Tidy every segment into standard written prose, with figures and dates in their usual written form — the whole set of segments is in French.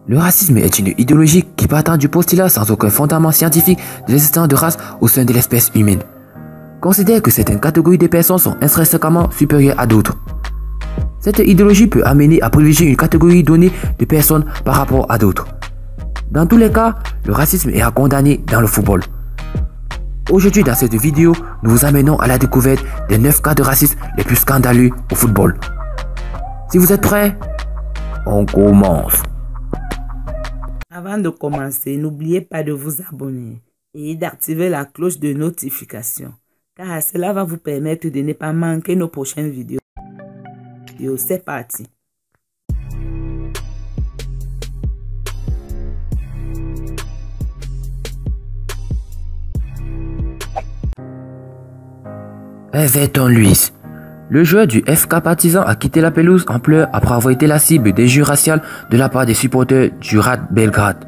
Le racisme est une idéologie qui partant du postulat sans aucun fondement scientifique de l'existence de race au sein de l'espèce humaine. Considère que certaines catégories de personnes sont intrinsèquement supérieures à d'autres. Cette idéologie peut amener à privilégier une catégorie donnée de personnes par rapport à d'autres. Dans tous les cas, le racisme est à condamner dans le football. Aujourd'hui, dans cette vidéo, nous vous amenons à la découverte des 9 cas de racisme les plus scandaleux au football. Si vous êtes prêts, on commence. Avant de commencer, n'oubliez pas de vous abonner et d'activer la cloche de notification, car cela va vous permettre de ne pas manquer nos prochaines vidéos. C'est parti. Everton Luiz. Le joueur du FK Partizan a quitté la pelouse en pleurs après avoir été la cible d'injures raciales de la part des supporters du RAD Belgrade.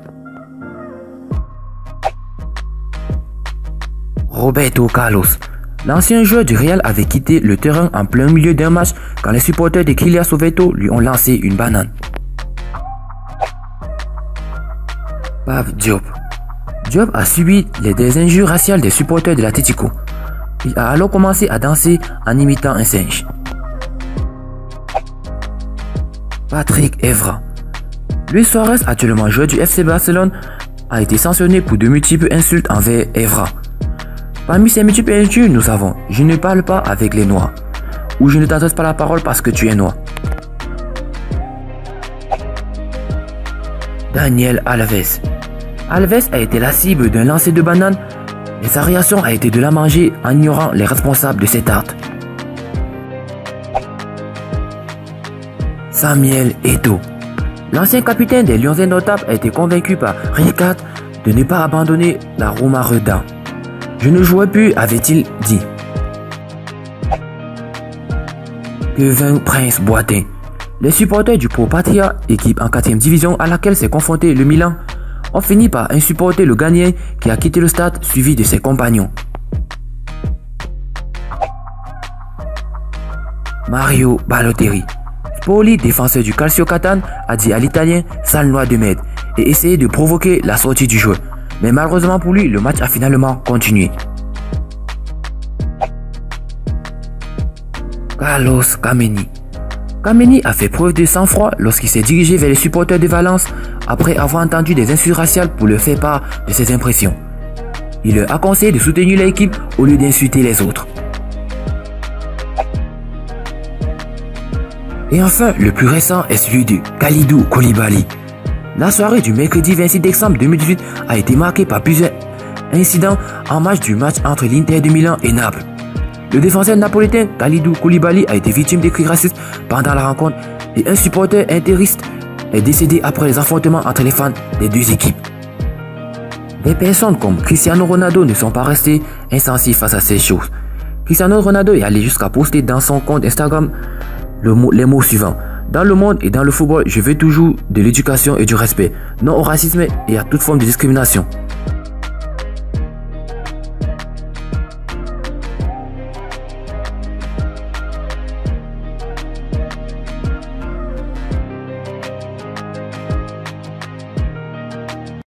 Roberto Carlos. L'ancien joueur du Real avait quitté le terrain en plein milieu d'un match quand les supporters de Kylian Soweto lui ont lancé une banane. Pape Diop. Diop a subi des injures raciales des supporters de l'Atlético. Il a alors commencé à danser en imitant un singe. Patrick Evra. Luis Suarez, actuellement joueur du FC Barcelone, a été sanctionné pour de multiples insultes envers Evra. Parmi ces multiples injures, nous avons « Je ne parle pas avec les noirs » ou « Je ne t'adresse pas la parole parce que tu es noir ». Daniel Alves. Alves a été la cible d'un lancer de banane et sa réaction a été de la manger en ignorant les responsables de cet acte. Samuel Eto'o. L'ancien capitaine des Lions Indomptables a été convaincu par Rijkaard de ne pas abandonner la Romareda. Je ne jouerai plus, avait-il dit. Kevin Prince Boateng. Les supporters du Pro Patria, équipe en 4e division à laquelle s'est confronté le Milan, ont fini par insupporter le Ghanéen qui a quitté le stade suivi de ses compagnons. Mario Balotelli. Spoli, défenseur du Calcio Catane, a dit à l'Italien « sale noix de merde » et essayé de provoquer la sortie du joueur. Mais malheureusement pour lui, le match a finalement continué. Carlos Kameni. Kameni a fait preuve de sang-froid lorsqu'il s'est dirigé vers les supporters de Valence après avoir entendu des insultes raciales pour leur faire part de ses impressions. Il leur a conseillé de soutenir l'équipe au lieu d'insulter les autres. Et enfin, le plus récent est celui de Kalidou Koulibaly. La soirée du mercredi 26 décembre 2018 a été marquée par plusieurs incidents en match entre l'Inter de Milan et Naples. Le défenseur napolitain Kalidou Koulibaly a été victime de cris racistes pendant la rencontre et un supporter interiste est décédé après les affrontements entre les fans des deux équipes. Des personnes comme Cristiano Ronaldo ne sont pas restées insensibles face à ces choses. Cristiano Ronaldo est allé jusqu'à poster dans son compte Instagram les mots suivants. Dans le monde et dans le football, je veux toujours de l'éducation et du respect, non au racisme et à toute forme de discrimination.